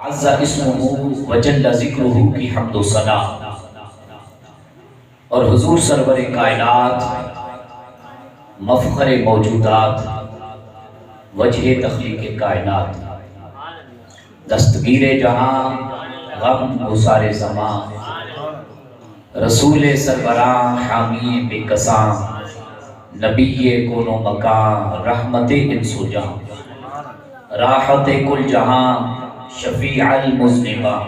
عز اسمہ وجل ذکرہ کی حمد و ثنا، اور حضور سرور کائنات، مفخر موجودات، وجہ تخلیق کائنات، دستگیر جہاں، غم گسار زمان، رسول سربراہ حامی بے کساں، نبی کون و مکان، رحمت انس و جہاں، راحت کل جہاں، شفیع المذنباں،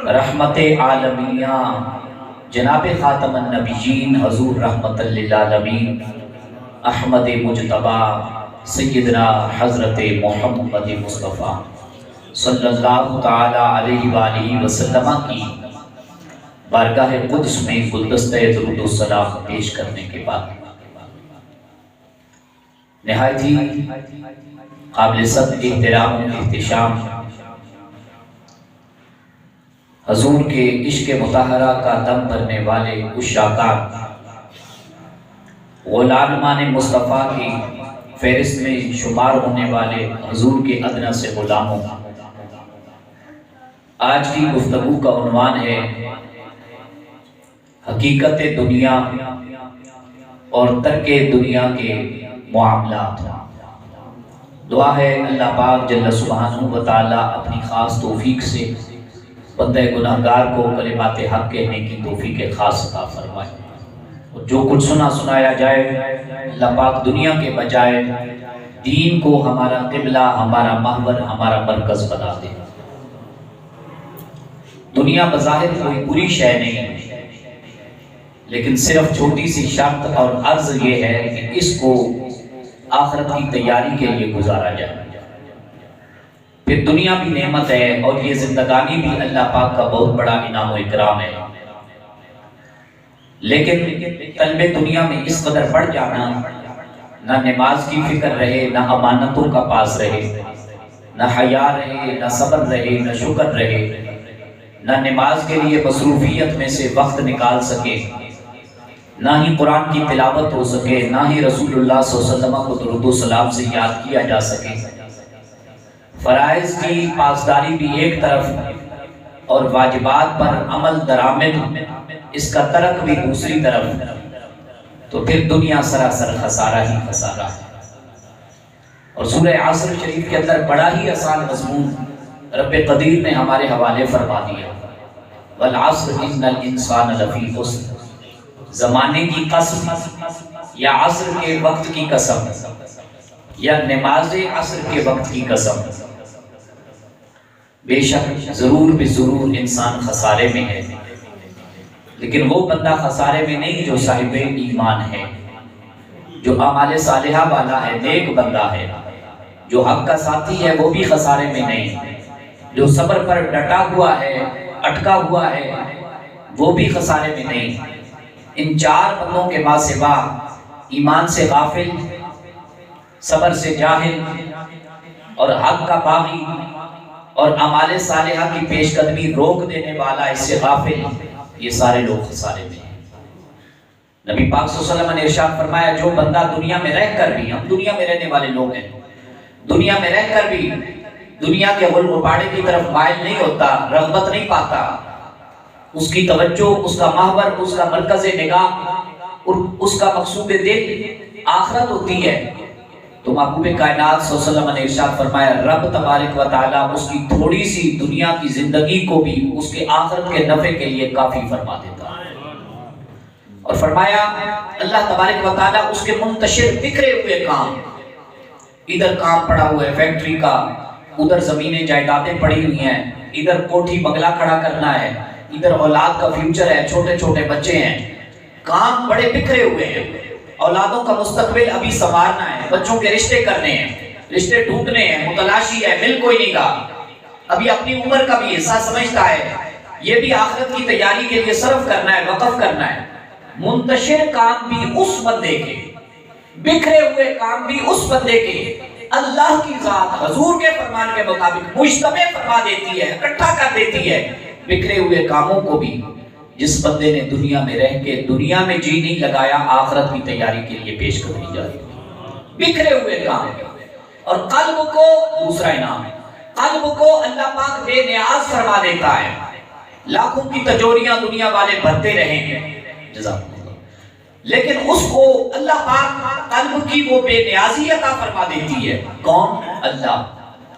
رحمت عالمیہ، جناب خاتم النبیین حضور رحمت للعالمین، احمد مجتبی سیدنا حضرت محمد مصطفیٰ صلی اللہ تعالی علیہ وآلہ وسلم کی بارگاہ قدس میں گلدستہ درود و سلام پیش کرنے کے بعد نہایت ہی قابل صد احترام و احتشام حضور کے عشق مطہرہ کا دم بھرنے والے عشاقان، غلامان مصطفیٰ کی فہرست میں شمار ہونے والے حضور کے ادنا سے غلاموں، آج کی گفتگو کا عنوان ہے حقیقت دنیا اور ترک دنیا کے معاملات۔ دعا ہے اللہ پاک جل سبحانہ و تعالی اپنی خاص توفیق سے بندہ گناہگار کو کلمات حق کہنے کی توفیق خاص عطا فرمائے، اور جو کچھ سنا سنایا جائے اللہ پاک دنیا کے بجائے دین کو ہمارا قبلہ، ہمارا محور، ہمارا مرکز بنا دے۔ دنیا بظاہر کوئی بری شے نہیں ہے، لیکن صرف چھوٹی سی شرط اور عرض یہ ہے کہ اس کو آخرت کی تیاری کے لیے گزارا جائے۔ پھر دنیا بھی نعمت ہے اور یہ زندگانی بھی اللہ پاک کا بہت بڑا انعام و اکرام ہے، لیکن طلب دنیا میں اس قدر بڑھ جانا، نہ نماز کی فکر رہے، نہ امانتوں کا پاس رہے، نہ حیا رہے، نہ صبر رہے، نہ شکر رہے، نہ نماز کے لیے مصروفیت میں سے وقت نکال سکے، نہ ہی قرآن کی تلاوت ہو سکے، نہ ہی رسول اللہ صلی اللہ علیہ وسلم کو درود و سلام سے یاد کیا جا سکے، فرائض کی پاسداری بھی ایک طرف اور واجبات پر عمل درآمد اس کا ترک بھی دوسری طرف، تو پھر دنیا سراسر خسارہ ہی خسارہ ہے۔ اور سورہ عصر شریف کے اندر بڑا ہی آسان مضمون رب قدیر نے ہمارے حوالے فرما دیا، والعصر ان الانسان لفی خسر، زمانے کی قسم یا عصر کے وقت کی قسم یا نماز عصر کے وقت کی قسم، بے شک ضرور بے ضرور انسان خسارے میں ہے، لیکن وہ بندہ خسارے میں نہیں جو صاحب ایمان ہے، جو اعمال صالحہ والا ہے، نیک بندہ ہے، جو حق کا ساتھی ہے، وہ بھی خسارے میں نہیں، جو صبر پر ڈٹا ہوا ہے، اٹکا ہوا ہے، وہ بھی خسارے میں نہیں۔ ان چار بندوں کے ماں سوا ایمان سے غافل، صبر سے جاہل اور حق کا باغی اور اعمال صالحہ کی پیش قدمی روک دینے والا اس سے غافل، یہ سارے لوگ خسارے میں ہیں۔ نبی پاک صلی اللہ علیہ وسلم نے ارشاد فرمایا، جو بندہ دنیا میں رہ کر بھی، ہم دنیا میں رہنے والے لوگ ہیں، دنیا میں رہ کر بھی دنیا کے غل غبارے کی طرف مائل نہیں ہوتا، رغبت نہیں پاتا، اس کی توجہ، اس کا محور، اس کا مرکز نگاہ اور اس کا مقصود دل آخرت ہوتی ہے، تو محبوب کائنات صلی اللہ علیہ وسلم نے ارشاد فرمایا، رب تبارک و تعالیٰ اس کی تھوڑی سی دنیا کی زندگی کو بھی اس کے آخرت کے نفع کے لیے کافی فرما دیتا ہے۔ اور فرمایا اللہ تبارک و تعالیٰ اس کے منتشر بکھرے ہوئے کام، ادھر کام پڑا ہوا ہے فیکٹری کا، ادھر زمینیں جائیدادیں پڑی ہوئی ہیں، ادھر کوٹھی بنگلہ کھڑا کرنا ہے، ادھر اولاد کا فیوچر ہے، چھوٹے چھوٹے بچے ہیں، کام بڑے بکھرے ہوئے ہیں، اولادوں کا مستقبل ابھی سنوارنا ہے، بچوں کے رشتے کرنے ہیں، رشتے ڈھونڈنے ہیں، متلاشی ہے، مل کوئی نہیں گا، ابھی اپنی عمر کا بھی حصہ سمجھتا ہے، یہ بھی آخرت کی تیاری کے لیے صرف کرنا ہے، وقف کرنا ہے۔ منتشر کام بھی اس بندے کے، بکھرے ہوئے کام بھی اس بندے کے، اللہ کی ذات حضور کے فرمان کے مطابق مجتمع فرما دیتی ہے، اکٹھا کر دیتی ہے بکھرے ہوئے کاموں کو بھی، جس بندے نے دنیا میں رہ کے دنیا میں جی نہیں لگایا، آخرت کی تیاری کے لیے پیش قدمی جاری، بکھرے ہوئے کام۔ اور قلب کو دوسرا انعام ہے، قلب کو اللہ پاک بے نیاز فرما دیتا ہے، لاکھوں کی تجوریاں دنیا والے بھرتے رہیں، جزاک اللہ، لیکن اس کو اللہ پاک قلب کی وہ بے نیازی عطا فرما دیتی ہے۔ کون؟ اللہ۔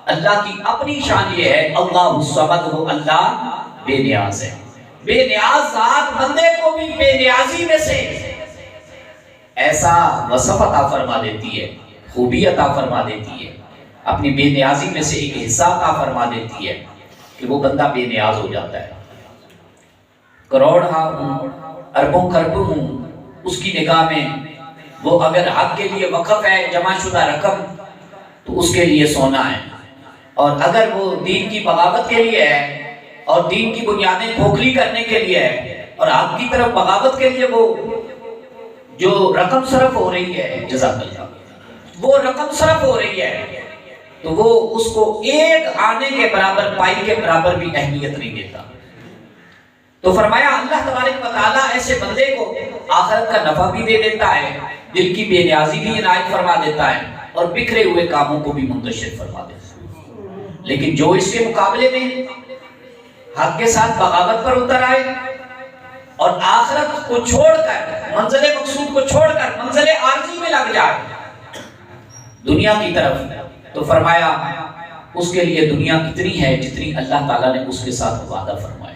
اللہ کی اپنی شان یہ ہے، اللہ الصمد، وہ اللہ بے نیاز ہے۔ بے نیاز ذات بندے کو بھی بے نیازی میں سے ایسا وصف عطا فرما دیتی ہے، خوبی عطا فرما دیتی ہے، اپنی بے نیازی میں سے ایک حصہ عطا فرما دیتی ہے کہ وہ بندہ بے نیاز ہو جاتا ہے۔ کروڑ ہوں، اربوں خربوں ہوں، اس کی نگاہ میں وہ اگر حق کے لیے وقف ہے جمع شدہ رقم تو اس کے لیے سونا ہے، اور اگر وہ دین کی بغاوت کے لیے ہے اور دین کی بنیادیں کھوکھلی کرنے کے لیے ہے اور حق کی طرف بغاوت کے لیے وہ جو رقم صرف ہو رہی ہے، جزاک اللہ، وہ رقم صرف ہو رہی ہے تو وہ اس کو ایک آنے کے برابر، پائی کے برابر بھی اہمیت نہیں دیتا۔ تو فرمایا اللہ تبارک و تعالیٰ ایسے بندے کو آخرت کا نفع بھی دے دیتا ہے، دل کی بے نیازی بھی عنایت فرما دیتا ہے، اور بکھرے ہوئے کاموں کو بھی منتشر فرما دیتا ہے۔ لیکن جو اس کے مقابلے میں حق کے ساتھ بغاوت پر اتر آئے اور آخرت کو چھوڑ کر، منزل مقصود کو چھوڑ کر منزل عارضی میں لگ جائے دنیا کی طرف، تو فرمایا اس کے لیے دنیا اتنی ہے جتنی اللہ تعالیٰ نے اس کے ساتھ وعدہ فرمایا۔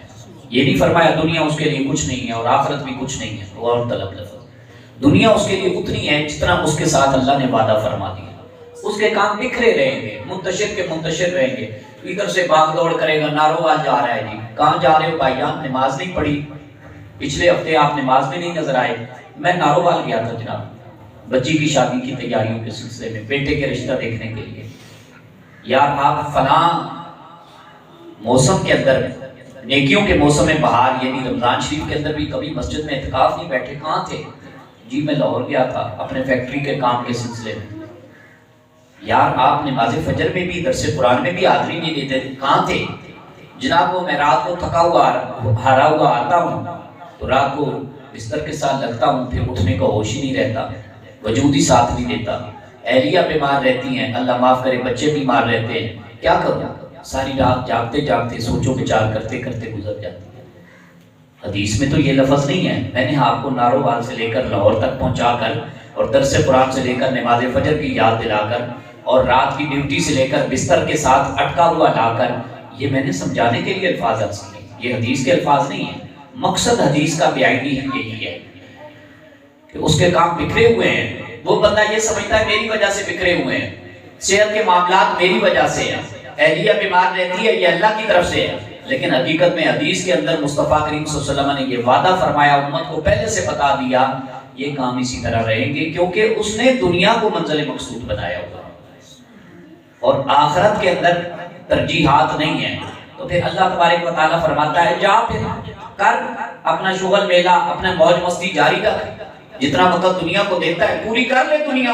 یہ نہیں فرمایا دنیا اس کے لیے کچھ نہیں ہے اور آخرت بھی کچھ نہیں ہے، اور طلب لفظ، دنیا اس کے لیے اتنی ہے جتنا اس کے ساتھ اللہ نے وعدہ فرما دیا۔ اس کے کام بکھرے رہیں گے، منتشر کے منتشر رہیں گے، ادھر سے بھاگ دوڑ کرے گا، ناروال جا رہا ہے جی، کہاں جا رہے ہو بھائی جان؟ نماز نہیں پڑھی، پچھلے ہفتے آپ نماز میں نہیں نظر آئے۔ میں ناروال گیا تھا جناب، بچی کی شادی کی تیاریوں کے سلسلے میں، بیٹے کے رشتہ دیکھنے کے لیے۔ یار آپ فلاں موسم کے اندر، نیکیوں کے موسم بہار یعنی رمضان شریف کے اندر بھی کبھی مسجد میں اعتکاف نہیں بیٹھے؟ کہاں تھے؟ جی میں لاہور گیا تھا اپنے فیکٹری کے کام کے سلسلے میں۔ یار آپ نماز فجر میں بھی، درس قرآن میں بھی حاضری نہیں دیتے، کہاں تھے؟ جناب وہ میں رات کو تھکا ہوا ہارا ہوا آتا ہوں تو رات کو بستر کے ساتھ لگتا ہوں، پھر اٹھنے کا ہوش ہی نہیں رہتا، وجود ہی ساتھ نہیں دیتا، اہلیہ بیمار رہتی ہیں، اللہ معاف کرے بچے بیمار رہتے ہیں، کیا کروں؟ ساری رات جاگتے جاگتے سوچو بچار کرتے کرتے گزر جاتی ہے۔ حدیث میں تو یہ لفظ نہیں ہے، میں نے آپ کو ناروال سے لے کر لاہور تک پہنچا کر اور درس قرآن سے لے کر نماز فجر کی یاد دلا کر اور رات کی ڈیوٹی سے لے کر بستر کے ساتھ اٹکا ہوا لا کر، یہ میں نے سمجھانے کے لیے الفاظ عرض کیے، یہ حدیث کے الفاظ نہیں ہیں۔ مقصد حدیث کا بیانی یہی ہے کہ اس کے کام بکھرے ہوئے ہیں، وہ بندہ یہ سمجھتا ہے میری وجہ سے بکھرے ہوئے ہیں، صحت کے معاملات میری وجہ سے ہیں، اہلیہ بیمار رہتی ہے یہ اللہ کی طرف سے ہے، لیکن حقیقت میں حدیث کے اندر مصطفیٰ کریم صلی اللہ علیہ وسلم نے یہ وعدہ فرمایا، امت کو پہلے سے بتا دیا یہ کام اسی طرح رہیں گے، کیونکہ اس نے دنیا کو منزل مقصود بنایا ہوا اور آخرت کے اندر ترجیحات نہیں ہیں۔ تو پھر اللہ تبارک و تعالیٰ فرماتا ہے جا پھر کر اپنا شغل میلہ، اپنا موج مستی جاری رکھ، جتنا وقت دنیا کو دیتا ہے پوری کر لے دنیا،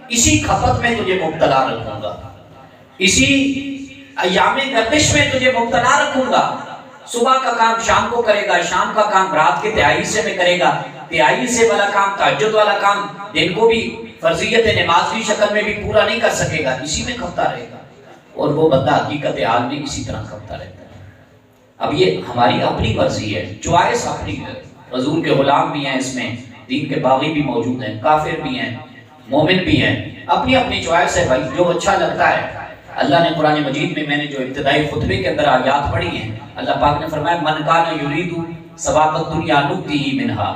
اسی کھپت میں تجھے مبتلا رکھوں گا، اسی ایام گردش میں تجھے مبتلا رکھوں گا۔ صبح کا کام شام کو کرے گا، شام کا کام رات کے تہائی حصے میں کرے گا، تہائی حصے والا کام، تہجد والا کام دن کو بھی فرضیت نماز کی شکل میں بھی پورا نہیں کر سکے گا، اسی میں کھپتا رہے گا، اور وہ بندہ حقیقت حال میں اسی طرح کھپتا رہتا ہے۔ اب یہ ہماری اپنی مرضی ہے، چوائس اپنی ہے، حضور کے غلام بھی ہیں اس میں، دین کے باغی بھی موجود ہیں، کافر بھی ہیں، مومن بھی ہیں، اپنی اپنی چوائس ہے بھائی، جو اچھا لگتا ہے۔ اللہ نے قرآن مجید میں نے جو ابتدائی خطبے کے اندر آیات پڑھی ہیں، اللہ پاک نے فرمایا من کان یرید ثواب الدنیا نؤتیہ منہا،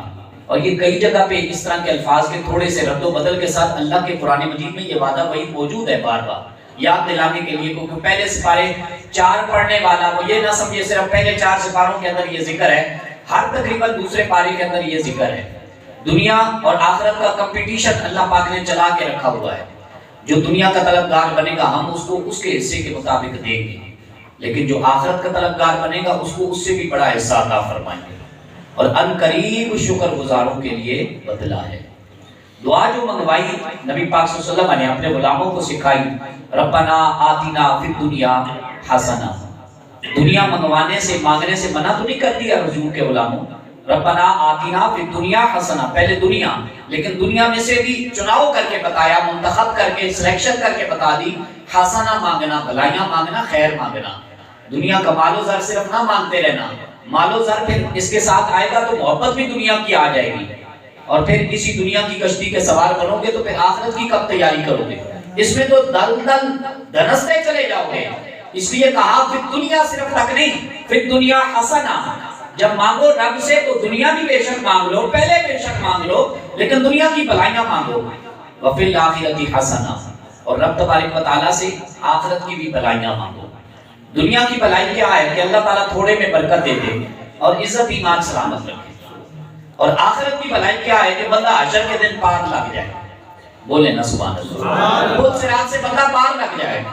اور یہ کئی جگہ پہ اس طرح کے الفاظ کے تھوڑے سے رد و بدل کے ساتھ اللہ کے قرآن مجید میں یہ وعدہ وہی موجود ہے، بار بار یاد دلانے کے لیے، کیونکہ پہلے سپارے 4 پڑھنے والا وہ یہ نہ سمجھے صرف پہلے 4 سپاروں کے اندر یہ ذکر ہے، ہر تقریباً دوسرے پارے کے اندر یہ ذکر ہے۔ دنیا اور آخرت کا کمپٹیشن اللہ پاک نے چلا کے رکھا ہوا ہے، جو دنیا کا طلبگار بنے گا ہم اس کو اس کے حصے کے مطابق دیں گے، لیکن جو آخرت کا طلبگار بنے گا اس کو اس سے بھی بڑا حصہ عطا فرمائیں گے، اور ان قریب شکر گزاروں کے لیے بدلہ ہے۔ دعا جو منگوائی نبی پاک صلی اللہ علیہ وسلم نے اپنے غلاموں کو سکھائی، ربنا آتنا فی الدنیا حسنہ، دنیا منگوانے سے مانگنے سے منع تو نہیں کر دیا حضور کے غلاموں، ربنا آتینا فی الدنیا حسنہ، پہلے دنیا، لیکن دنیا میں سے بھی چناؤ کر کے بتایا، منتخب کر کے، سلیکشن کر کے بتا دی، حسنہ مانگنا، بھلائیاں مانگنا، خیر مانگنا۔ دنیا کا مال و زر صرف نہ مانگتے رہنا، مال و زر پھر اس کے ساتھ آئے گا تو محبت بھی دنیا کی آ جائے گی، اور پھر کسی دنیا کی کشتی کے سوار بنو گے تو پھر آخرت کی کب تیاری کرو گے؟ اس میں تو دل دل دھنستے چلے جاؤ گے۔ اس لیے کہا فی الدنیا صرف تک نہیں، فی الدنیا حسنہ، جب مانگو رب سے تو دنیا بھی بے شک مانگ لو، پہلے بے شک مانگ لو، لیکن دنیا کی بھلائیاں مانگو۔ وفی الآخرۃ حسنہ، اور رب تبارک و تعالیٰ سے آخرت کی بھی بھلائیاں مانگو۔ دنیا کی بھلائی کیا ہے کہ اللہ تعالیٰ تھوڑے میں برکت دے دے اور عزت ایمان سلامت رکھے، اور آخرت کی بھلائی کیا ہے کہ بندہ حشر کے دن پار لگ جائے، بولے نا سبحان اللہ، خود صراط سے بندہ پار لگ جائے۔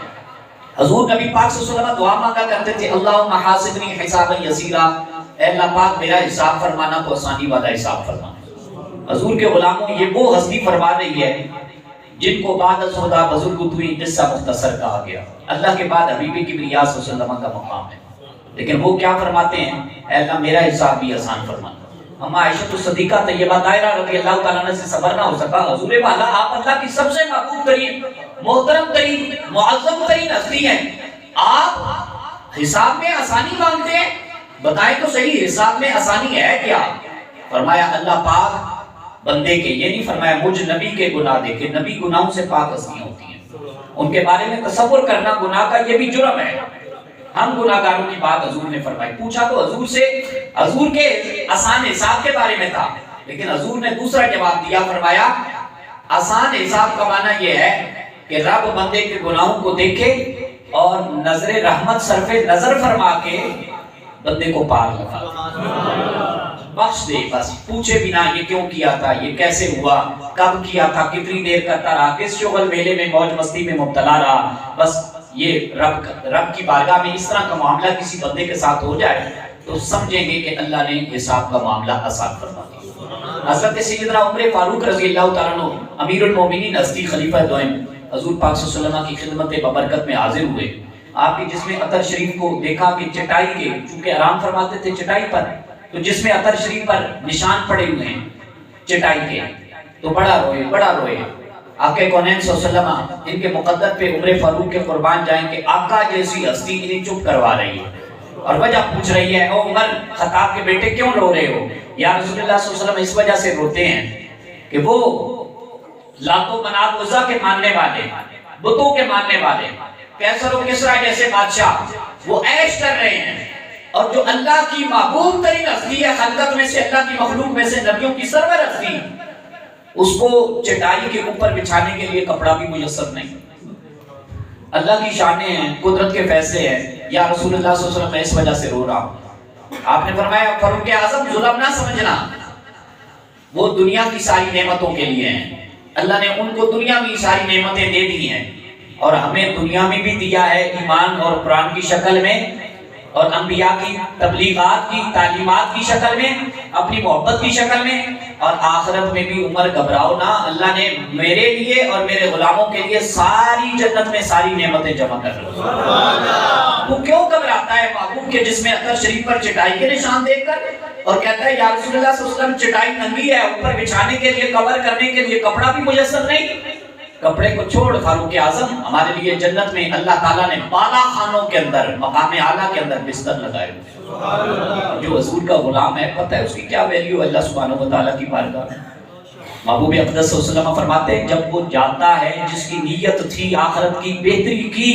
حضور نبی پاک صلی اللہ علیہ وسلم دعا مانگا کرتے تھے، اللہم حاسبنی حسابا یسیرا، اے اللہ پاک میرا حساب فرمانا تو آسانی والا حساب فرمانا۔ حضور کے غلاموں، یہ وہ ہستی فرما رہی ہے جن کو بعد از خدا بزرگ توئی قصہ مختصر کہا گیا، اللہ کے بعد حبیب کبریا صلی اللہ علیہ وسلم کا مقام ہے، لیکن وہ کیا فرماتے ہیں؟ اے اللہ میرا حساب بھی آسان فرمانا۔ اما عائشہ صدیقہ طیبہ طاہرہ رضی اللہ تعالیٰ عنہ سے صبر نہ ہو سکا، حضور والا آپ اللہ کی سب سے محبوب ترین، محترم ترین، معظم ترین ہستی ہیں، آپ حساب میں آسانی مانگتے ہیں؟ بتائیں تو صحیح حساب میں آسانی ہے کیا؟ فرمایا اللہ پاک بندے کے، یہ نہیں فرمایا مجھ نبی کے گناہ دیکھے، نبی گناہوں سے پاک ہستیاں ہوتی ہیں، ان کے بارے میں تصور کرنا گناہ کا یہ بھی جرم ہے۔ ہم گناہگاروں کی بات حضور نے فرمائی، پوچھا تو حضور سے، حضور کے آسان حساب کے بارے میں تھا، لیکن حضور نے دوسرا جواب دیا، فرمایا آسان حساب کا معنی یہ ہے کہ رب بندے کے گناہوں کو دیکھے اور نظر رحمت صرف نظر فرما کے بندے کو پار لگا، بخش دے، بس پوچھے بنا یہ کیوں کیا تھا، یہ کیسے ہوا، کب کیا تھا، کتنی دیر کرتا رہا، کس شغل میلے میں موج مستی میں مبتلا رہا، بس یہ رب کی بارگاہ میں اس طرح کا معاملہ کسی بندے کے ساتھ ہو جائے تو سمجھیں گے کہ اللہ نے حساب کا معاملہ آسان فرما دیا۔ حضرت سیدنا عمر فاروق رضی اللہ تعالیٰ عنہ امیر المومنین ہستی خلیفہ دوئم حضور پاک صلی اللہ علیہ وسلم کی خدمت ببرکت میں حاضر ہوئے، آپ کے جسم عطر شریف کو دیکھا کہ چٹائی کے، چونکہ آرام فرماتے تھے چٹائی پر، تو جسم عطر شریف پر نشان پڑے ہوئے ہیں چٹائی کے، تو بڑا روئے بڑا روئے۔ آقا کونین صلی اللہ علیہ وسلم ان کے مقدر پہ عمر فاروق کے قربان جائیں کہ آقا جیسی ہستی انہیں چپ کروا رہی ہے، اور وجہ پوچھ رہی ہے، او عمر خطاب کے بیٹے کیوں رو رہے ہو؟ یا رسول اللہ صلی اللہ علیہ وسلم اس وجہ سے روتے ہیں کہ وہ لات و منات عزا کے ماننے والے، بتوں کے ماننے والے، کیسر و کسرا جیسے بادشاہ وہ عیش کر رہے ہیں، اور جو اللہ کی محبوب ترین ہستی ہے خلقت میں سے، اللہ کی مخلوق میں سے، نبیوں کی سرور ہستی، اس کو چٹائی کے اوپر بچھانے کے لیے کپڑا بھی میسر نہیں۔ اللہ کی شانیں ہیں، قدرت کے فیصلے ہیں، یا رسول اللہ صلی اللہ علیہ وسلم میں اس وجہ سے رو رہا ہوں۔ آپ نے فرمایا فاروق اعظم ظلم نہ سمجھنا، وہ دنیا کی ساری نعمتوں کے لیے ہیں، اللہ نے ان کو دنیا میں ساری نعمتیں دے دی ہیں، اور ہمیں دنیا میں بھی دیا ہے ایمان اور قرآن کی شکل میں، اور انبیاء کی تبلیغات کی تعلیمات کی شکل میں، اپنی محبت کی شکل میں، اور آخرت میں بھی عمر گھبراؤ نہ، اللہ نے میرے لیے اور میرے غلاموں کے لیے ساری جنت میں ساری نعمتیں جمع کر رکھی۔ وہ کیوں گھبراتا ہے محبوب کے جسم عطر شریف پر چٹائی کے نشان دیکھ کر، اور کہتا ہے یا رسول اللہ صلی اللہ علیہ وسلم چٹائی ننگی ہے، اوپر بچھانے کے لیے کور کرنے کے لیے کپڑا بھی میسر نہیں۔ کپڑے کو چھوڑ فاروق اعظم، ہمارے لیے جنت میں اللہ تعالیٰ نے بالا خانوں کے اندر، مقام اعلیٰ کے اندر بستر لگائے ہوئے۔ جو حضور کا غلام ہے پتہ ہے اس کی کیا ویلیو اللہ سبحانہ و تعالیٰ کی بارگاہ میں۔ محبوب اقدس صلی اللہ علیہ وسلم فرماتے ہیں جب وہ جاتا ہے جس کی نیت تھی آخرت کی بہتری کی،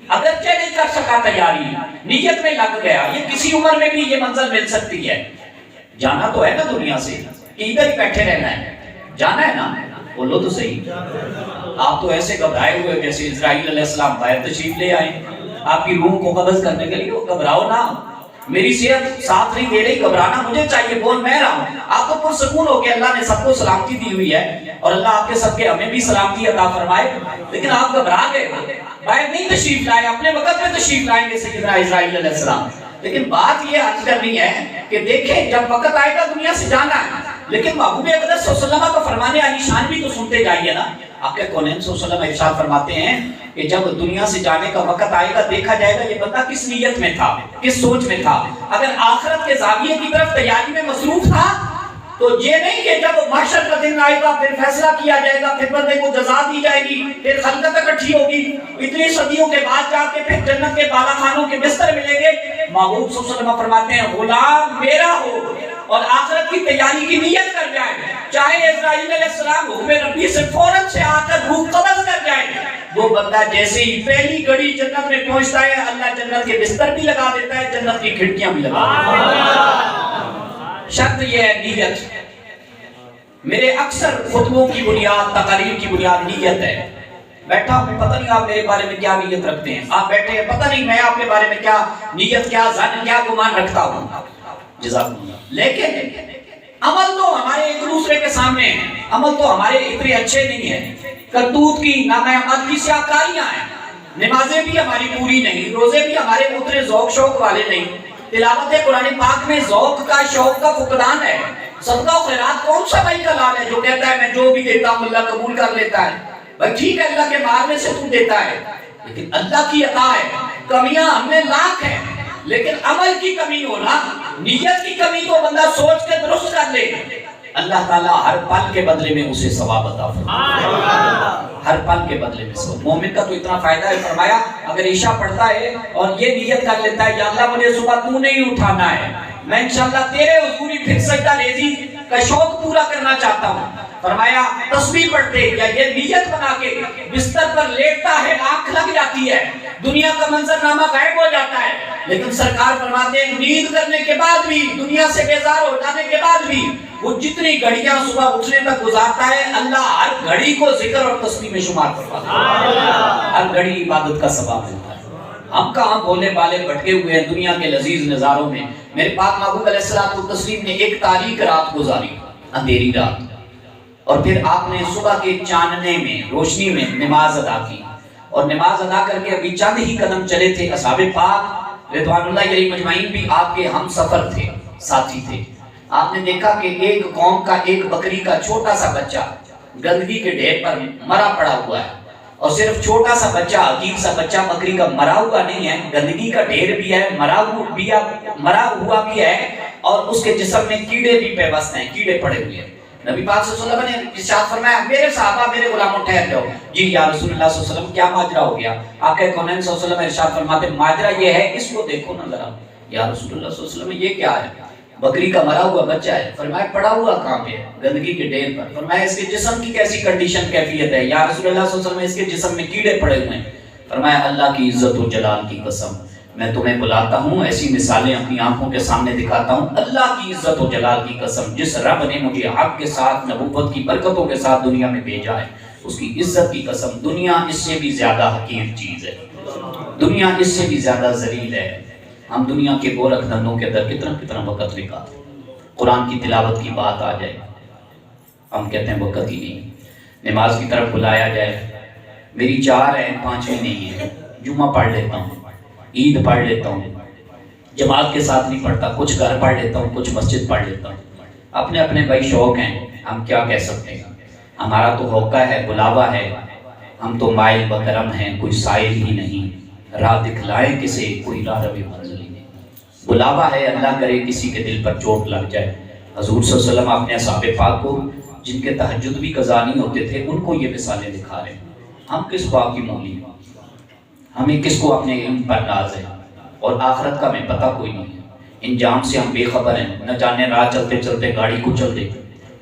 اگرچہ نہیں کر سکا تیاری، نیت میں لگ گیا، یہ کسی عمر میں بھی یہ منزل مل سکتی ہے۔ جانا تو ہے نا دنیا سے، کہ ادھر ہی بیٹھے رہنا ہے، جانا ہے نا، بولو تو صحیح۔ آپ تو ایسے گھبرائے ہوئے جیسے اسرائیل علیہ السلام باہر تشریف لے آئے آپ کی روح کو قبض کرنے کے لیے، گھبراؤ نہ، میری صحت ساتھ نہیں دے رہی، گھبرانا مجھے چاہیے، بول میں رہا ہوں۔ آپ تو پرسکون ہو کے اللہ نے سب کو سلامتی دی ہوئی ہے، اور اللہ آپ کے سب کے ہمیں بھی سلامتی عطا فرمائے، لیکن آپ گھبرا گئے، باہر نہیں تشریف لائے، اپنے وقت میں تشریف لائیں گے سیدنا اسرائیل علیہ السلام۔ لیکن بات یہ عرض کرنی ہے کہ دیکھیں جب وقت آئے گا دنیا سے جانا ہے، لیکن محبوب اقدس صلی اللہ علیہ وسلم کا فرمانے علی شان بھی تو سنتے جائیے نا۔ آقا کونین صلی اللہ علیہ وسلم ارشاد فرماتے ہیں کہ جب دنیا سے جانے کا وقت آئے گا، دیکھا جائے گا یہ بندہ کس نیت میں تھا، کس سوچ میں تھا۔ اگر آخرت کے زاویے کی طرف تیاری میں مصروف تھا تو یہ نہیں کہ جب محشر کا دن آئے گا پھر فیصلہ کیا جائے گا، پھر بندے کو جزا دی جائے گی، پھر خلقت اکٹھی ہوگی، اتنی صدیوں کے بعد جا کے پھر جنت کے بالا خانوں کے بستر ملیں گے۔ محبوب صلی اللہ علیہ وسلم فرماتے ہیں غلام میرا ہو اور آخرت کی تیاری کی نیت کر جائے، چاہے اسرائیل علیہ السلام حکم ربی سے فوراً سے آ کر روح قبض کر جائے، وہ بندہ جیسے ہی پہلی گھڑی جنت میں پہنچتا ہے اللہ جنت کے بستر بھی لگا دیتا ہے، جنت کی کھڑکیاں بھی لگا دیتا ہے۔ شرط یہ ہے نیت۔ میرے اکثر خطبوں کی بنیاد، تقاریر کی بنیاد نیت ہے۔ بیٹھا ہوں پتہ نہیں آپ میرے بارے میں کیا نیت رکھتے ہیں، آپ بیٹھے ہیں پتہ نہیں میں آپ کے بارے میں کیا نیت، کیا ظن، کیا گمان رکھتا ہوں۔ جزاک اللہ۔ لیکن عمل تو ہمارے ایک دوسرے کے سامنے ہیں، عمل تو ہمارے اتنے اچھے نہیں ہیں، کرتوت کی نامہ عمل کی سیاکاریاں ہیں، نمازیں بھی ہماری پوری نہیں، روزے بھی ہمارے اتنے ذوق شوق والے نہیں، تلاوت قرآن پاک میں ذوق کا شوق کا فقدان ہے۔ صدقہ و خیرات کون سا بھائی کا لال ہے جو کہتا ہے میں جو بھی دیتا ہوں اللہ قبول کر لیتا ہے؟ بھائی ٹھیک ہے اللہ کے مارنے سے تو دیتا ہے، لیکن اللہ کی عطا ہے، کمیاں ہم میں لاکھ ہیں، لیکن عمل کی کمی ہونا، نیت کی کمی تو بندہ سوچ کے درست کر لے، اللہ تعالیٰ ہر پل کے بدلے میں اسے ثواب عطا فرمائے، ہر پل کے بدلے میں ثواب۔ مومن کا تو اتنا فائدہ ہے، فرمایا اگر عشاء پڑھتا ہے اور یہ نیت کر لیتا ہے یا اللہ مجھے صبح تو نہیں اٹھانا ہے، میں انشاءاللہ تیرے حضوری پھر سجدہ ریزی کا شوق پورا کرنا چاہتا ہوں، فرمایا تسبیح پڑھتے یا یہ نیت بنا کے بستر پر لیٹتا ہے، آنکھ لگ جاتی ہے، دنیا کا منظرنامہ غائب ہو جاتا ہے، لیکن سرکار فرماتے ہیں نیند کرنے کے بعد بھی، دنیا سے بیزار ہو جانے کے بعد بھی وہ جتنی گھڑیاں صبح اٹھنے تک گزارتا ہے اللہ ہر گھڑی کو ذکر اور تسبیح میں شمار کرتا ہے، ہر گھڑی عبادت کا ثواب ملتا ہے۔ ہم کہاں بولے بالے بھٹکے ہوئے ہیں دنیا کے لذیذ نظاروں میں۔ میرے پاک محبوب علیہ الصلوۃ والتسلیم نے ایک تاریک رات گزاری، اندھیری رات، اور پھر آپ نے صبح کے چاندنے میں، روشنی میں نماز ادا کی، اور نماز ادا کر کے ابھی چند ہی قدم چلے تھے، اصحاب پاک رضوان اللہ علیہ مجمعین بھی آپ کے ہم سفر تھے، ساتھی تھے۔ آپ نے دیکھا کہ ایک قوم کا ایک بکری کا چھوٹا سا بچہ گندگی کے ڈھیر پر مرا پڑا ہوا ہے، اور صرف چھوٹا سا بچہ، عجیب سا بچہ بکری کا مرا ہوا نہیں ہے، گندگی کا ڈھیر بھی ہے، مرا ہوا بھی ہے، اور اس کے جسم میں کیڑے بھی پیوست ہیں، کیڑے پڑے ہوئے ہیں۔ نبی پاک صلی اللہ علیہ وسلم نے ارشاد فرمایا میرے صحابہ میرے غلاموں ٹھہر جاؤ۔ جی یا رسول اللہ صلی اللہ علیہ وسلم کیا ماجرا ہو گیا؟ آقا کونین صلی اللہ علیہ وسلم ارشاد فرماتے ماجرا یہ ہے، اس کو دیکھو نا ذرا۔ یا رسول اللہ صلی اللہ علیہ وسلم یہ کیا ہے؟ بکری کا مرا ہوا بچہ ہے۔ فرمایا پڑا ہوا کہاں پہ ہے؟ گندگی کے ڈھیر پر۔ فرمایا اس کے جسم کی کیسی کنڈیشن کیفیت ہے؟ یا رسول اللہ صلی اللہ علیہ وسلم اس کے جسم میں کیڑے پڑے ہوئے ہیں۔ فرمایا اللہ کی عزت و جلال کی قسم میں تمہیں بلاتا ہوں، ایسی مثالیں اپنی آنکھوں کے سامنے دکھاتا ہوں، اللہ کی عزت و جلال کی قسم جس رب نے مجھے حق کے ساتھ نبوت کی برکتوں کے ساتھ دنیا میں بھیجا ہے، اس کی عزت کی قسم دنیا اس سے بھی زیادہ حقیر چیز ہے، دنیا اس سے بھی زیادہ ذلیل ہے۔ ہم دنیا کے گورکھ دھندوں کے اندر کتنا وقت نکالتے ہیں، قرآن کی تلاوت کی بات آ جائے ہم کہتے ہیں وقت ہی نہیں، نماز کی طرف بلایا جائے میری 4 ہے 5ویں نہیں ہے، جمعہ پڑھ لیتا ہوں، عید پڑھ لیتا ہوں، جماعت کے ساتھ نہیں پڑھتا، کچھ گھر پڑھ لیتا ہوں، کچھ مسجد پڑھ لیتا ہوں، اپنے اپنے بھائی شوق ہیں، ہم کیا کہہ سکتے ہیں، ہمارا تو ہوکا ہے، بلاوا ہے، ہم تو مائل بکرم ہیں، کوئی سائل ہی نہیں، راہ دکھلائیں کسے کوئی راہ روی منزل ہی نہیں، بلاوا ہے اللہ کرے کسی کے دل پر چوٹ لگ جائے۔ حضور صلی اللہ علیہ وسلم اپنے اصحاب پاک کو جن کے تہجد بھی قضا نہیں ہوتے تھے ان کو یہ مثالیں دکھا رہے ہیں۔ ہم کس باپ کی مولی ہیں، ہمیں کس کو اپنے علم پر ناز ہے، اور آخرت کا ہمیں پتہ کوئی نہیں ہے، انجام سے ہم بے خبر ہیں، نہ جانے راہ چلتے چلتے گاڑی کو چل دے،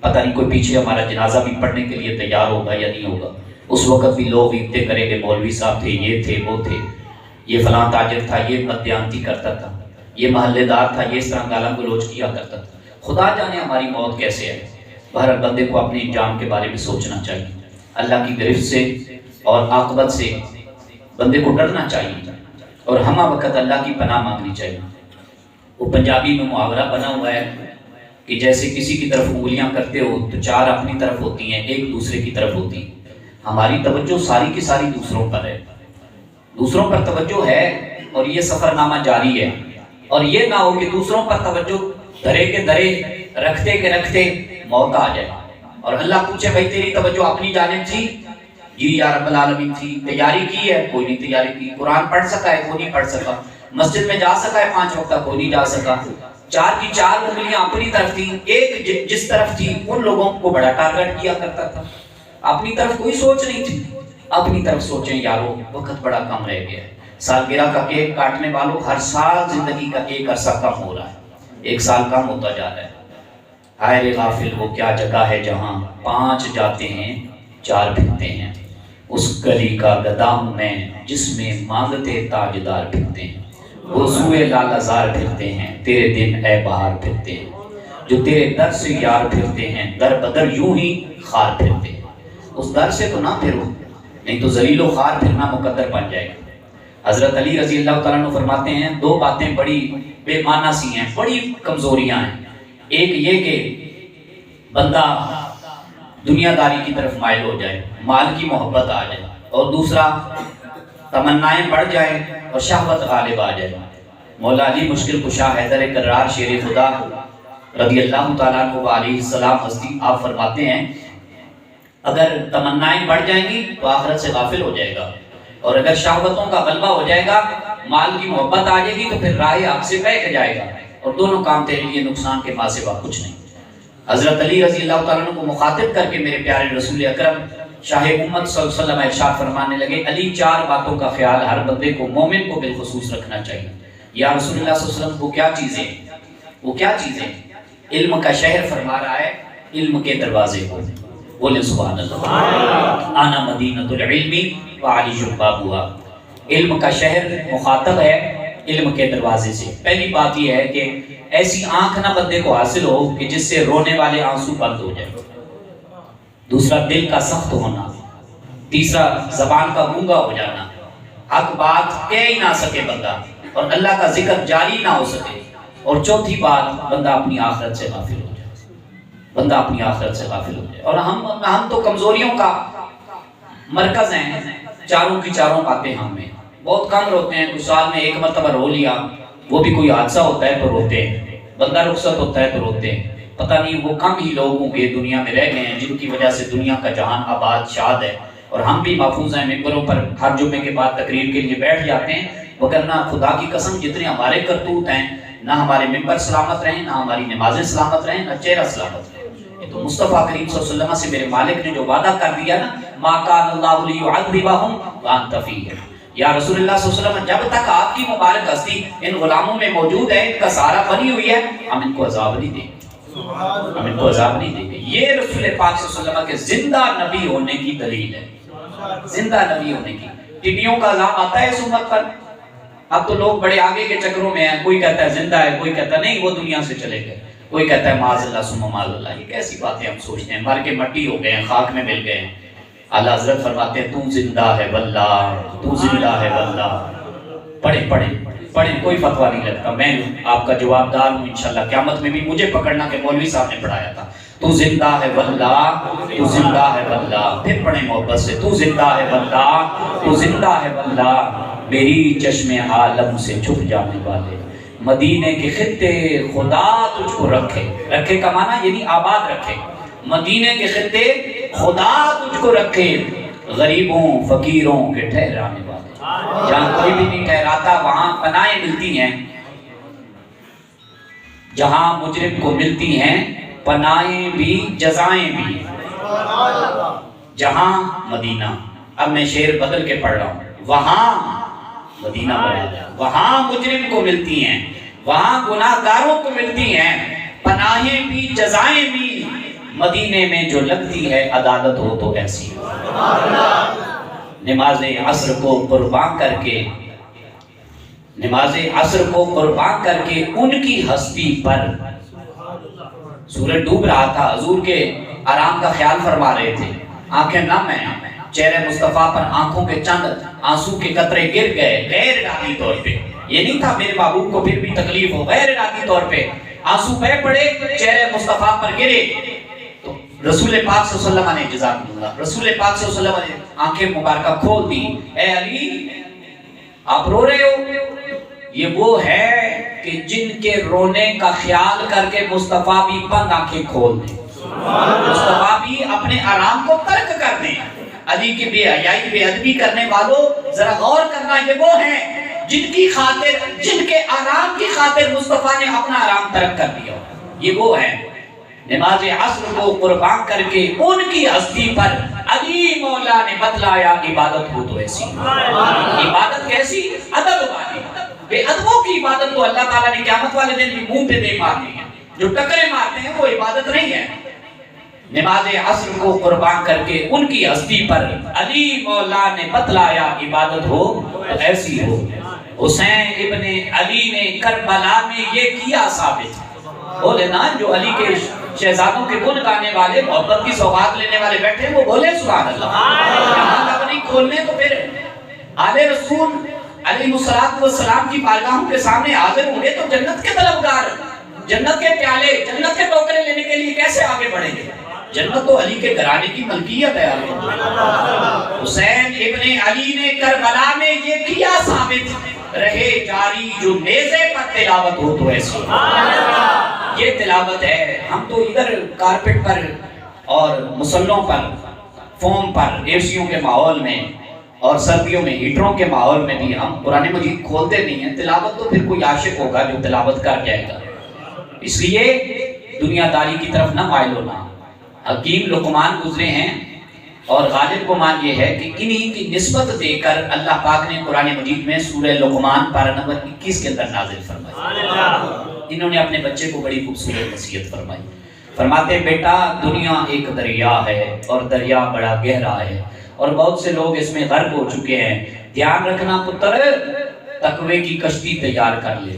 پتہ نہیں کوئی پیچھے ہمارا جنازہ بھی پڑھنے کے لیے تیار ہوگا یا نہیں ہوگا، اس وقت بھی لوگ عیدیں کریں گے مولوی صاحب تھے، یہ تھے وہ تھے، یہ فلاں تاجر تھا، یہ بددیانتی کرتا تھا، یہ محلے دار تھا، یہ اس طرح گالاں گلوچ کیا کرتا تھا۔ خدا جانے ہماری موت کیسے ہے۔ ہر بندے کو اپنے انجام کے بارے میں سوچنا چاہیے، اللہ کی گرفت سے اور عاقبت سے بندے کو ڈرنا چاہیے، اور ہمہ وقت اللہ کی پناہ مانگنی چاہیے۔ وہ پنجابی میں محاورہ بنا ہوا ہے کہ جیسے کسی کی طرف انگلیاں کرتے ہو تو 4 اپنی طرف ہوتی ہیں، 1 دوسرے کی طرف ہوتی ہیں۔ ہماری توجہ ساری کی ساری دوسروں پر ہے، دوسروں پر توجہ ہے، اور یہ سفر نامہ جاری ہے، اور یہ نہ ہو کہ دوسروں پر توجہ درے کے درے رکھتے کے رکھتے موت آ جائے اور اللہ پوچھے بھائی تیری توجہ اپنی جانب تھی؟ جی یا رب العالمین تھی۔ تیاری کی ہے؟ کوئی نہیں تیاری کی۔ قرآن پڑھ سکا ہے؟ کوئی نہیں پڑھ سکا۔ مسجد میں جا سکا ہے 5 وقت؟ کوئی نہیں جا سکا۔ 4 کی 4 انگلیاں اپنی طرف تھی، ایک جس طرف تھی ان لوگوں کو بڑا ٹارگٹ کیا کرتا تھا، اپنی طرف کوئی سوچ نہیں تھی۔ اپنی طرف سوچیں یارو، وقت بڑا کم رہ گیا ہے۔ سالگرہ کا کیک کاٹنے والوں، ہر سال زندگی کا ایک عرصہ کم ہو رہا ہے، 1 سال کم ہوتا جا رہا ہے۔ ہائے رے غافل وہ کیا جگہ ہے جہاں 5 جاتے ہیں 4 پھرتے ہیں، اس گلی کا گدا ہوں میں جس میں مانگتے تاجدار پھرتے ہیں، وہ سوئے لال ازار پھرتے ہیں، تیرے دن اے بہار پھرتے ہیں، جو تیرے در سے یار پھرتے ہیں، در بدر یوں ہی خار پھرتے ہیں۔ اس در سے تو نہ پھرو، نہیں تو ذلیل و خوار پھرنا مقدر بن جائے گا۔ حضرت علی رضی اللہ تعالیٰ عنہ فرماتے ہیں 2 باتیں بڑی بے معنی سی ہیں، بڑی کمزوریاں ہیں۔ ایک یہ کہ بندہ دنیا داری کی طرف مائل ہو جائے، مال کی محبت آ جائے، اور دوسرا تمنائیں بڑھ جائیں اور شہوت غالب آ جائے۔ مولا علی مشکل کشا حیدر کرار شیر خدا رضی اللہ تعالیٰ عنہ علیہ السلام ہستی، آپ فرماتے ہیں اگر تمنائیں بڑھ جائیں گی تو آخرت سے غافل ہو جائے گا، اور اگر شہوتوں کا غلبہ ہو جائے گا، مال کی محبت آ جائے گی تو پھر راہ حق سے بہک جائے گا، اور دونوں کام تیرے لیے نقصان کے ماں سوا کچھ نہیں۔ حضرت علی رضی اللہ تعالیٰ عنہ کو مخاطب کر کے میرے پیارے رسول اکرم شاہ امت صلی اللہ علیہ وسلم ارشاد فرمانے لگے، علی 4 باتوں کا خیال ہر بندے کو، مومن کو بالخصوص رکھنا چاہیے۔ یا رسول اللہ صلی اللہ علیہ وسلم وہ کیا چیزیں؟ وہ کیا چیزیں؟ علم کا شہر فرما رہا ہے، علم کے دروازے کو بولے سبحان اللہ۔ آنا مدینۃ العلم وعلی بابها، علم کا شہر مخاطب ہے علم کے دروازے سے۔ پہلی بات یہ ہے کہ ایسی آنکھ نہ بندے کو حاصل ہو کہ جس سے رونے والے آنسو بند ہو جائے، دوسرا دل کا سخت ہونا، تیسرا زبان کا گونگا ہو جانا، حق بات کہہ ہی نہ سکے بندہ، اور اللہ کا ذکر جاری نہ ہو سکے، اور چوتھی بات بندہ اپنی آخرت سے غافل ہو جائے، بندہ اپنی آخرت سے غافل ہو جائے۔ اور ہم تو کمزوریوں کا مرکز ہیں، 4 کی 4 باتیں ہم میں بہت کم روتے ہیں۔ کچھ سال میں 1 مرتبہ رو لیا، وہ بھی کوئی حادثہ ہوتا ہے تو روتے ہیں، بندہ رخصت ہوتا ہے تو روتے ہیں۔ پتہ نہیں وہ کم ہی لوگ ہوں گے دنیا میں رہ گئے ہیں جن کی وجہ سے دنیا کا جہان آباد شاد ہے، اور ہم بھی محفوظ ہیں، ممبروں پر ہر جمعے کے بعد تقریر کے لیے بیٹھ جاتے ہیں، وگرنہ خدا کی قسم جتنے ہمارے کرتوت ہیں، نہ ہمارے ممبر سلامت رہیں، نہ ہماری نمازیں سلامت رہیں، نہ چہرہ سلامت رہیں۔ یہ تو مصطفیٰ کریم صلی اللہ علیہ وسلم سے میرے مالک نے جو وعدہ کر دیا نا، ما کان اللہ لیعذبہم وانت فیہم، یا رسول اللہ صلی اللہ علیہ وسلم جب تک آپ کی مبارک ہستی ان غلاموں میں موجود ہے، ان کا سہارا بنی ہوئی ہے، ہم ان کو عذاب نہیں دیں گے، ہم ان کو عذاب نہیں دیں گے۔ یہ رسول پاک صلی اللہ علیہ وسلم کے زندہ نبی ہونے کی دلیل ہے، زندہ نبی ہونے کی۔ ٹڈیوں کا عذاب آتا ہے اس امت پر، اب تو لوگ بڑے آگے کے چکروں میں ہیں، کوئی کہتا ہے زندہ ہے، کوئی کہتا ہے نہیں وہ دنیا سے چلے گئے، کوئی کہتا ہے معاذ اللہ ثم معاذ اللہ۔ یہ کیسی باتیں ہم سوچتے ہیں، مر کے مٹی ہو گئے ہیں، خاک میں مل گئے ہیں۔ اعلیٰ حضرت فرماتے ہیں تو زندہ ہے واللہ، تو زندہ ہے واللہ۔ پڑھیں کوئی فتویٰ نہیں لگتا، میں آپ کا جواب دار ہوں انشاءاللہ، قیامت میں بھی مجھے پکڑنا کہ مولوی صاحب نے پڑھایا تھا، تو زندہ ہے واللہ، تو زندہ ہے واللہ۔ پھر پڑھیں محبت سے، تو زندہ ہے واللہ، تو زندہ ہے واللہ، میری چشم عالم سے چھپ جانے والے مدینے کے خطے خدا تجھ کو رکھے۔ رکھے کا معنی یعنی آباد رکھے، مدینے کے خطے خدا تجھ کو رکھے، غریبوں فقیروں کے ٹھہرانے والے، جہاں کوئی بھی نہیں ٹھہراتا وہاں پناہیں ملتی ہیں، جہاں مجرم کو ملتی ہیں پناہیں بھی جزائیں بھی، جہاں مدینہ۔ اب میں شعر بدل کے پڑھ رہا ہوں، وہاں مدینہ وہاں مجرم کو ملتی ہیں، وہاں گناہ گاروں کو ملتی ہیں پناہیں بھی جزائیں بھی، مدینے میں جو لگتی ہے عدالت ہو تو ایسی۔ نماز عصر کو قربان کر کے، نماز عصر کو قربان کر کے ان کی ہستی پر، سورج ڈوب رہا تھا، حضور کے آرام کا خیال فرما رہے تھے، آنکھیں نم ہیں، چہرے مصطفیٰ پر آنکھوں کے چند آنسو کے قطرے گر گئے غیر ارادی طور پہ۔ یہ نہیں تھا میرے محبوب کو پھر بھی تکلیف ہو، غیر ارادی طور پہ آنسو بہہ پڑے، چہرے مصطفیٰ پر گرے، تو رسول پاک صلی اللہ علیہ وسلم نے جزاک اللہ، رسول پاک صلی اللہ علیہ وسلم نے آنکھیں مبارکہ کھول دی، اے علی آپ رو رہے ہو، یہ وہ ہے کہ جن کے رونے کا خیال کر کے مصطفیٰ بھی بند آنکھیں کھول دیں۔ مصطفیٰ بھی اپنے آرام کو ترک کر دیں۔ علی کی بے حیائی بے ادبی کرنے والوں ذرا غور کرنا، یہ وہ ہیں جن کی خاطر، جن کے آرام کی خاطر مصطفیٰ نے اپنا آرام ترک کر دیا۔ یہ وہ ہیں نماز عصر کو قربان کر کے ان کی ہستی پر علی مولا نے بتلایا عبادت ہو تو ایسی۔ عبادت کیسی؟ ادب والی۔ بے ادبوں کی عبادت تو اللہ تعالیٰ نے قیامت والے دن بھی منہ پہ دے مارنی ہے۔ جو ٹکرے مارتے ہیں وہ عبادت نہیں ہے۔ نماز عصر کو قربان کر کے ان کی ہستی پر علی مولا نے بتلایا عبادت ہو تو ایسی ہو۔ حسین ابن علی نے کربلا میں یہ کیا ثابت۔ بولے نا، جو علی کے شہزادوں کے گن گانے والے، محبت کی سوغات لینے والے بیٹھے وہ بولے سبحان اللہ۔ یہاں تک نہیں کھولنے تو پھر آل رسول علیہ السلام کی بارگاہوں کے سامنے حاضر ہوں گے تو جنت کے طلبگار، جنت کے پیالے، جنت کے ٹوکرے لینے کے لیے کیسے آگے بڑھیں گے؟ جنت تو علی کے گھرانے کی ملکیت ہے۔ حسین ابن علی نے کربلا میں یہ کیا ثابت، رہے جاری جو نیزے پر تلاوت ہو تو ایسی۔ یہ تلاوت ہے۔ ہم تو ادھر کارپٹ پر اور مسلوں پر، فوم پر، ایسیوں کے ماحول میں اور سردیوں میں ہیٹروں کے ماحول میں بھی ہم قرآن مجید کھولتے نہیں ہیں۔ تلاوت تو پھر کوئی عاشق ہوگا جو تلاوت کر جائے گا۔ اس لیے دنیا داری کی طرف نہ مائل ہونا۔ حکیم لقمان گزرے ہیں اور غالب گمان یہ ہے کہ انہی کی نسبت دے کر اللہ پاک نے قرآن مجید میں سورہ لقمان پارہ نمبر 21 کے اندر نازل فرمائی۔ انہوں نے اپنے بچے کو بڑی خوبصورت نصیحت فرمائی۔ فرماتے بیٹا دنیا ایک دریا ہے اور دریا بڑا گہرا ہے اور بہت سے لوگ اس میں غرق ہو چکے ہیں۔ دھیان رکھنا پتر، تقوی کی کشتی تیار کر لے۔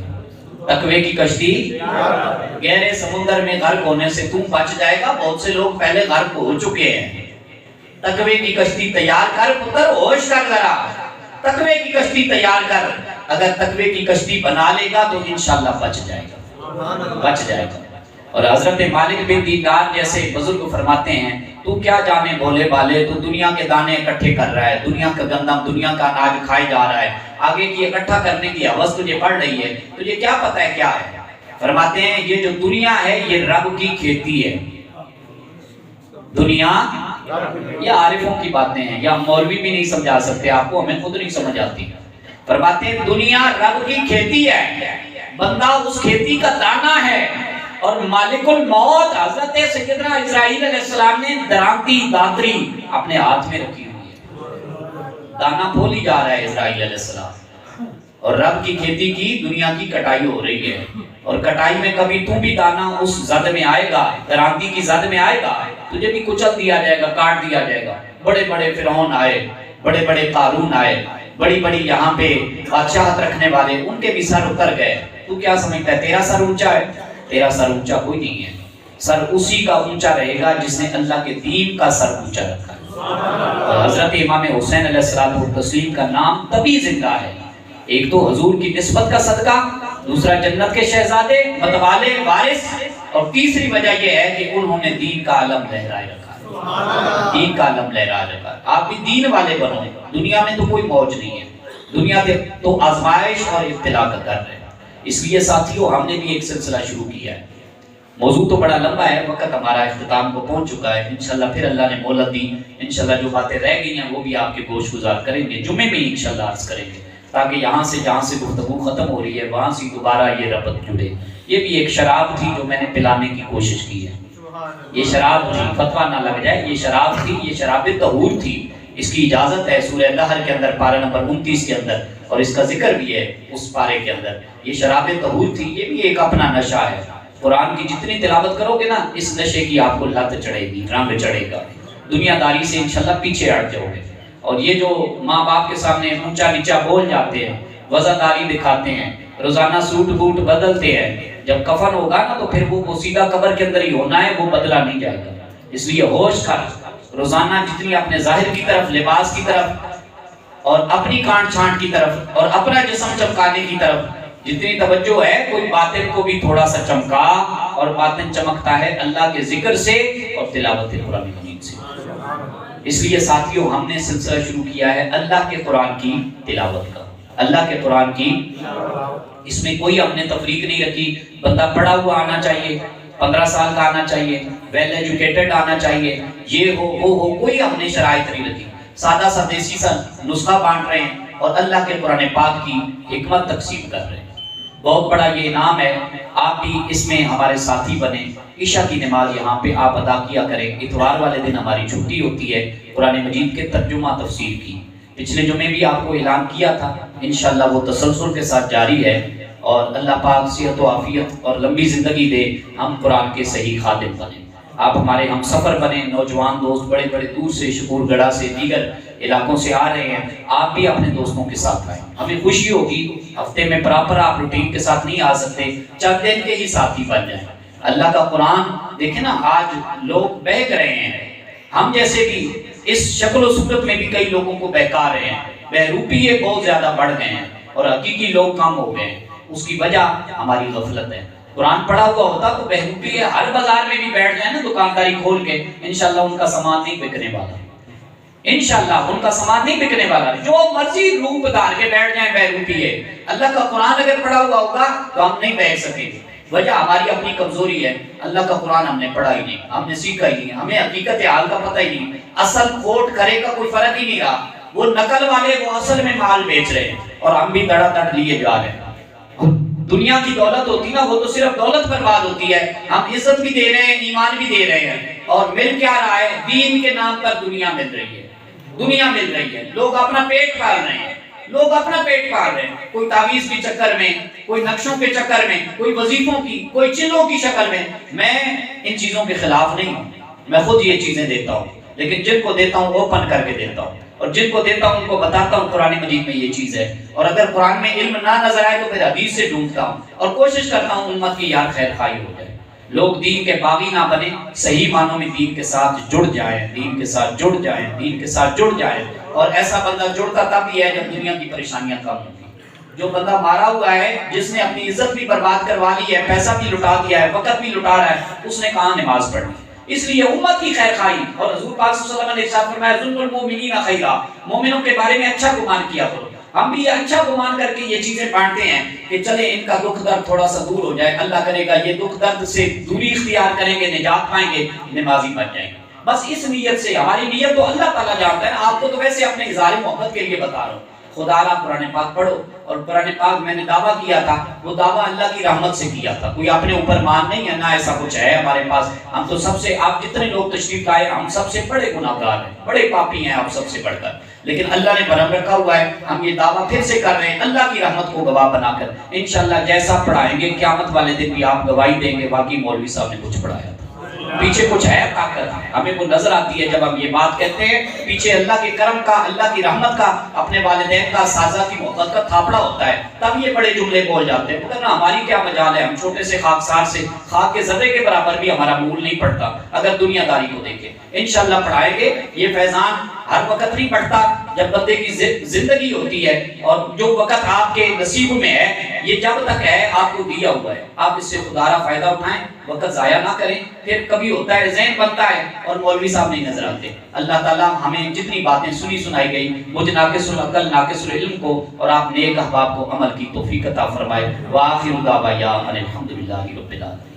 تقوی کی کشتی، گہرے سمندر میں غرق ہونے سے تم بچ جائے گا، بہت سے لوگ پہلے غرق ہو چکے ہیں۔ تقوی کی کشتی تیار کر پتر، ہوش کر ذرا، تقوی کی کشتی تیار کر۔ اگر تقوی کی کشتی بنا لے گا تو انشاءاللہ بچ جائے گا، بچ جائے گا۔ اور حضرت مالک بن دینار جیسے بزرگ فرماتے ہیں تو کیا جانے بولے بالے، تو دنیا کے دانے اکٹھے کر رہا ہے، دنیا کا گندم، دنیا کا اناج کھائے جا رہا ہے، آگے کی اکٹھا کرنے کی حوث تجھے پڑ رہی ہے، تجھے کیا پتہ ہے کیا ہے؟ فرماتے ہیں یہ جو دنیا ہے یہ رب کی کھیتی ہے۔ دنیا، یہ عارفوں کی باتیں ہیں، یا مولوی بھی نہیں سمجھا سکتے آپ کو، ہمیں خود نہیں سمجھ آتی۔ فرماتے ہیں دنیا رب کی کھیتی ہے، بندہ اس کھیتی کا دانہ ہے، اور مالک الموت حضرت سیدنا اسرائیل علیہ السلام نے درانتی داتری اپنے ہاتھ میں رکھی ہوئی ہے، دانہ پھولی جا رہا ہے اسرائیل علیہ السلام، اور رب کی کھیتی کی دنیا کی کٹائی ہو رہی ہے، اور کٹائی میں کبھی تو بھی دانہ اس زد میں آئے گا، درانتی کی زد میں آئے گا، تجھے بھی کچل دیا جائے گا، کاٹ دیا جائے گا۔ بڑے بڑے فرعون آئے، بڑے بڑے قارون آئے، بڑی بڑی یہاں پہ بادشاہت رکھنے والے، ان کے بھی سر اتر گئے۔ تو کیا سمجھتا ہے تیرا سر اونچا ہے؟ تیرا سر اونچا کوئی نہیں ہے، سر اسی کا اونچا رہے گا جس نے اللہ کے دین کا سر اونچا رکھا ہے۔ اور حضرت امام حسین علیہ السلام کا نام تبھی زندہ ہے، ایک تو حضور کی نسبت کا صدقہ، دوسرا جنت کے شہزادے، متوالے، وارث، اور تیسری وجہ یہ ہے کہ انہوں نے دین کا علم لہرائے رکھا ہے، دین کا علم لہرائے رکھا ہے۔ آپ بھی دین والے بنو، دنیا میں تو کوئی موج نہیں ہے، دنیا تو آزمائش اور ابتلا کا در ہے۔ اس لیے ساتھیوں ہم نے بھی ایک سلسلہ شروع کیا ہے، موضوع تو بڑا لمبا ہے، وقت ہمارا اختتام کو پہنچ چکا ہے۔ انشاءاللہ پھر اللہ نے مہلت دی، انشاءاللہ جو باتیں رہ گئی ہیں وہ بھی آپ کے گوش گزار کریں گے، جمعے میں انشاءاللہ عرض کریں گے، تاکہ یہاں سے جہاں سے گفتگو ختم ہو رہی ہے وہاں سے دوبارہ یہ ربط جڑے۔ یہ بھی ایک شراب تھی جو میں نے پلانے کی کوشش کی ہے، یہ شراب تھی، فتویٰ نہ لگ جائے، یہ شراب تھی، یہ شراب طہور تھی، اس کی اجازت ہے سورہ لہر کے اندر پارہ نمبر 29 کے اندر، اور اس کا ذکر بھی ہے اس پارے کے اندر۔ یہ شراب طہور تھی، یہ بھی ایک اپنا نشہ ہے۔ قرآن کی جتنی تلاوت کرو گے نا، اس نشے کی آپ کو لت چڑھے گی، رنگ چڑھے گا، دنیا داری سے انشاءاللہ پیچھے ہٹ جاؤ گے۔ اور یہ جو ماں باپ کے سامنے اونچا نیچا بول جاتے ہیں، وزاداری دکھاتے ہیں، روزانہ سوٹ بوٹ بدلتے ہیں، جب کفن ہوگا نا تو پھر وہ سیدھا قبر کے اندر ہی ہونا ہے، وہ بدلا نہیں جائے گا۔ اس لیے ہوش کر، روزانہ جتنی اپنے ظاہر کی طرف، لباس کی طرف، اور اپنی کانٹ چھانٹ کی طرف، اور اپنا جسم چمکانے کی طرف جتنی توجہ ہے، کوئی باطن کو بھی تھوڑا سا چمکا، اور باطن چمکتا ہے اللہ کے ذکر سے اور تلاوت قرآن مجید سے۔ اس لیے ساتھیوں ہم نے سلسلہ شروع کیا ہے اللہ کے قرآن کی تلاوت کا، اللہ کے قرآن کی، اس میں کوئی ہم نے تفریق نہیں رکھی، بندہ پڑھا ہوا آنا چاہیے، 15 سال کا آنا چاہیے، ویل ایجوکیٹڈ آنا چاہیے، یہ ہو وہ ہو، کوئی ہم نے شرائط نہیں رکھی، سادہ سا دیسی سا نسخہ بانٹ رہے ہیں اور اللہ کے قرآن پاک کی حکمت تقسیم کر رہے ہیں۔ بہت بڑا یہ انعام ہے، آپ بھی اس میں ہمارے ساتھی بنیں۔ عشاء کی نماز یہاں پہ آپ ادا کیا کریں، اتوار والے دن ہماری چھٹی ہوتی ہے قرآن مجید کے ترجمہ تفسیر کی۔ پچھلے جمعے بھی آپ کو اعلان کیا تھا، انشاءاللہ وہ تسلسل کے ساتھ جاری ہے، اور اللہ پاک صحت و عافیت اور لمبی زندگی دے، ہم قرآن کے صحیح خادم بنیں، آپ ہمارے ہم سفر بنیں۔ نوجوان دوست بڑے بڑے دور سے، شکور گڑھا سے، دیگر علاقوں سے آ رہے ہیں، آپ بھی اپنے دوستوں کے ساتھ آئیں، ہمیں خوشی ہوگی۔ ہفتے میں پراپر آپ روٹین کے ساتھ نہیں آ سکتے، چند دن کے ہی ساتھی بن جائیں۔ اللہ کا قرآن دیکھیں نا، آج لوگ بہک رہے ہیں، ہم جیسے بھی اس شکل و صورت میں بھی کئی لوگوں کو بہکا رہے ہیں، بہروپیے بہت زیادہ بڑھ گئے ہیں اور حقیقی لوگ کم ہو گئے ہیں۔ اس کی وجہ ہماری غفلت ہے۔ قرآن پڑھا ہوا ہوتا تو بہروپیے ہر بازار میں بھی بیٹھ جائیں نا دکانداری کھول کے، انشاءاللہ ان کا سامان نہیں بکنے والا، انشاءاللہ ان کا سامان نہیں بکنے والا، جو مرضی روپ دار کے بیٹھ جائیں بہروپیے۔ اللہ کا قرآن اگر پڑھا ہوا ہوگا تو ہم نہیں بہک سکیں گے۔ وجہ ہماری اپنی کمزوری ہے، اللہ کا قرآن ہم نے پڑھا ہی نہیں، ہم نے سیکھا ہی نہیں، ہمیں حقیقت حال کا پتہ ہی نہیں، اصل کھوٹ کھرے کا کوئی فرق ہی نہیں رہا۔ وہ نقل والے وہ اصل میں مال بیچ رہے ہیں اور ہم بھی دڑا دڑ لیے جا رہے ہیں۔ دنیا کی دولت ہوتی نا، وہ تو صرف دولت برباد ہوتی ہے، ہم عزت بھی دے رہے ہیں، ایمان بھی دے رہے ہیں، اور مل کیا رہا ہے؟ دین کے نام پر دنیا مل رہی ہے، دنیا مل رہی ہے، لوگ اپنا پیٹ پال رہے ہیں، لوگ اپنا پیٹ پال رہے ہیں، کوئی تعویذ کے چکر میں، کوئی نقشوں کے چکر میں، کوئی وظیفوں کی، کوئی چلوں کی شکل میں۔ میں ان چیزوں کے خلاف نہیں ہوں، میں خود یہ چیزیں دیتا ہوں، لیکن جن کو دیتا ہوں اوپن کر کے دیتا ہوں، اور جن کو دیتا ہوں ان کو بتاتا ہوں قرآن مجید میں یہ چیز ہے، اور اگر قرآن میں علم نہ نظر آئے تو پھر حدیث سے ڈھونڈتا ہوں اور کوشش کرتا ہوں امت کی یار خیر خواہی ہو جائے۔ لوگ دین کے باغی نہ بنیں، صحیح معنوں میں دین کے ساتھ جڑ جائیں، دین کے ساتھ جڑ جائیں، دین کے ساتھ جڑ جائیں۔ اور ایسا بندہ جڑتا تب ہی ہے جب دنیا کی پریشانیاں کم ہوں گی۔ جو بندہ مارا ہوا ہے، جس نے اپنی عزت بھی برباد کروا لی ہے، پیسہ بھی لٹا دیا ہے، وقت بھی لٹا رہا ہے، اس نے کہاں نماز پڑھنی؟ اس لیے امت کی خیر خواہی، اور حضور پاک صلی اللہ علیہ وسلم نے ارشاد فرمایا ظن المؤمنین خیرا، مومنوں کے بارے میں اچھا گمان کیا کرو۔ ہم بھی اچھا گمان کر کے یہ چیزیں بانٹتے ہیں کہ چلے ان کا دکھ درد تھوڑا سا دور ہو جائے، اللہ کرے گا یہ دکھ درد سے دوری اختیار کریں گے، نجات پائیں گے، نمازی بن جائیں گے۔ بس اس نیت سے، ہماری نیت تو اللہ تعالیٰ جانتا ہے، آپ کو تو ویسے اپنے اظہار محبت کے لیے بتا رہا ہوں۔ خدا را قرآن پاک پڑھو، اور قرآن پاک میں نے دعویٰ کیا تھا، وہ دعویٰ اللہ کی رحمت سے کیا تھا، کوئی اپنے اوپر مان نہیں ہے، نہ ایسا کچھ ہے ہمارے پاس۔ ہم تو سب سے، آپ جتنے لوگ تشریف لائے، ہم سب سے بڑے گناہگار ہیں، بڑے پاپی ہیں آپ سب سے بڑھ کر، لیکن اللہ نے بھرم رکھا ہوا ہے، ہم یہ دعویٰ پھر سے کر رہے ہیں اللہ کی رحمت کو گواہ بنا کر۔ انشاءاللہ جیسا پڑھائیں گے قیامت والے دن بھی آپ گواہی دیں گے، واقعی مولوی صاحب نے کچھ پڑھایا تھا، پیچھے کچھ ہے طاقت، ہمیں وہ نظر آتی ہے جب ہم یہ بات کہتے ہیں، پیچھے اللہ کے کرم کا، اللہ کی رحمت کا، اپنے والدین کا، اساتذہ کی محبت کا تھاپڑا ہوتا ہے، تب یہ بڑے جملے بول جاتے ہیں۔ مگر ہماری کیا مجال ہے، ہم چھوٹے سے خاکسار سے، خاک کے ذرے کے برابر بھی ہمارا مول نہیں پڑتا اگر دنیا داری کو دیکھیں۔ انشاءاللہ پڑھائیں گے، یہ فیضان ہر وقت نہیں بڑھتا، جب بندے کی زندگی ہوتی ہے، اور جو وقت آپ کے نصیب میں ہے، یہ جب تک ہے آپ کو دیا ہوا ہے، آپ اس سے خدارہ فائدہ اٹھائیں، وقت ضائع نہ کریں۔ پھر کبھی ہوتا ہے ذہن بنتا ہے اور مولوی صاحب نہیں نظر آتے۔ اللہ تعالیٰ ہمیں جتنی باتیں سنی سنائی گئی، مجھ ناقص العقل ناقص العلم کو اور آپ نیک احباب کو عمل کی توفیق عطا فرمائے۔ وآخر دعوانا ان الحمد للہ رب العالمین۔